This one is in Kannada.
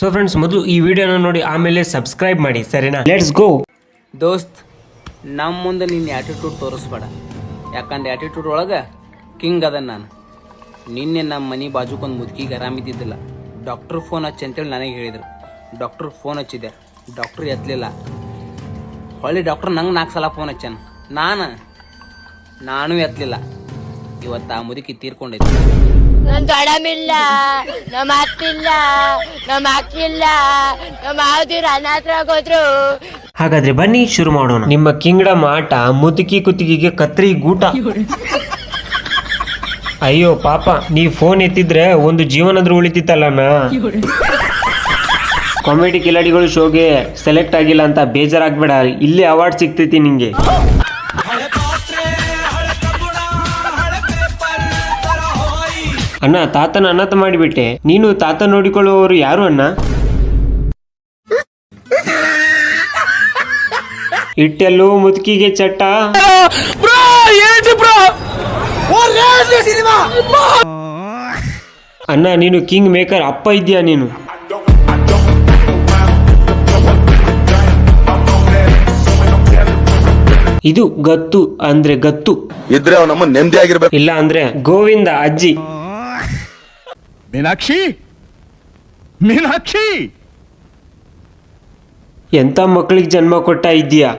ಸೊ ಫ್ರೆಂಡ್ಸ್, ಮೊದಲು ಈ ವಿಡಿಯೋನ ನೋಡಿ ಆಮೇಲೆ ಸಬ್ಸ್ಕ್ರೈಬ್ ಮಾಡಿ, ಸರಿನಾ? Let's go. ದೋಸ್ತ್, ನಮ್ಮ ಮುಂದೆ ನಿನ್ನ ಆ್ಯಟಿಟ್ಯೂಡ್ ತೋರಿಸ್ಬೇಡ. ಯಾಕಂದ್ರೆ ಆ್ಯಟಿಟ್ಯೂಡ್ ಒಳಗೆ ಕಿಂಗ್ ಅದ ನಾನು. ನಿನ್ನೆ ನಮ್ಮ ಮನೆ ಬಾಜುಕೊಂದು ಮುದುಕಿಗೆ ಆರಾಮಿದ್ದಿದ್ದಿಲ್ಲ. ಡಾಕ್ಟ್ರ್ ಫೋನ್ ಹಚ್ಚಿ ಅಂತೇಳಿ ನನಗೆ ಹೇಳಿದರು. ಡಾಕ್ಟ್ರ್ ಫೋನ್ ಹಚ್ಚಿದೆ, ಡಾಕ್ಟ್ರ್ ಎತ್ತಲಿಲ್ಲ. ಹೊಳ್ಳಿ ಡಾಕ್ಟ್ರ್ ನಂಗೆ 4 ಸಲ ಫೋನ್ ಹಚ್ಚಾನ. ನಾನು ಎತ್ತಲಿಲ್ಲ. ಇವತ್ತು ಆ ಮುದುಕಿ ತೀರ್ಕೊಂಡೈತಿ. ನನ್ ದೊಡಮಿಲ್ಲ, ನಮ್ಮ ಅತ್ತಿಲ್ಲ, ನಮ್ಮ ಅಕ್ಕಿಲ್ಲ, ನಮ್ಮ ಮಾವದಿರ ಅನಾಥರ ಹೋದ್ರು. ಹಾಗಾದ್ರೆ ಬನ್ನಿ ಶುರು ಮಾಡೋಣ. ನಿಮ್ಮ ಕಿಂಗ್ಡಮ್ ಆಟ ಮುದುಕಿ ಕುತ್ತಿಗೆಗೆ ಕತ್ರಿ ಗೂಟ. ಅಯ್ಯೋ ಪಾಪ, ನೀ ಫೋನ್ ಎತ್ತಿದ್ರೆ ಒಂದು ಜೀವನದ್ರೂ ಉಳಿತಿತ್ತಲ್ಲಣ್ಣ. ಕಾಮಿಡಿ ಕಿಲಾಡಿಗಳು ಶೋಗೆ ಸೆಲೆಕ್ಟ್ ಆಗಿಲ್ಲ ಅಂತ ಬೇಜಾರಾಗ್ಬೇಡ, ಇಲ್ಲಿ ಅವಾರ್ಡ್ ಸಿಗ್ತೈತಿ ನಿಂಗೆ. ಅಣ್ಣ, ತಾತನ ಅನಾಥ ಮಾಡಿಬಿಟ್ಟೆ. ನೀನು ತಾತ ನೋಡಿಕೊಳ್ಳುವವರು ಯಾರು ಅಣ್ಣ? ಇಟ್ಟೆಲ್ಲೂ ಮುದುಕಿಗೆ ಚಟ್ಟ. ಅಣ್ಣ, ನೀನು ಕಿಂಗ್ ಮೇಕರ್ ಅಪ್ಪ ಇದ್ದೀಯಾ ನೀನು? ಇದು ಗತ್ತು ಅಂದ್ರೆ ಗತ್ತು ಇದ್ರೆ ನಮ್ಮ ನೆಮ್ಮದಿ ಆಗಿರ್ಬೇಕು. ಇಲ್ಲ ಅಂದ್ರೆ ಗೋವಿಂದ ಅಜ್ಜಿ. ಮೀನಾಕ್ಷಿ, ಮೀನಾಕ್ಷಿ, ಎಂತ ಮಕ್ಕಳಿಗೆ ಜನ್ಮ ಕೊಟ್ಟ ಇದ್ದೀಯಾ?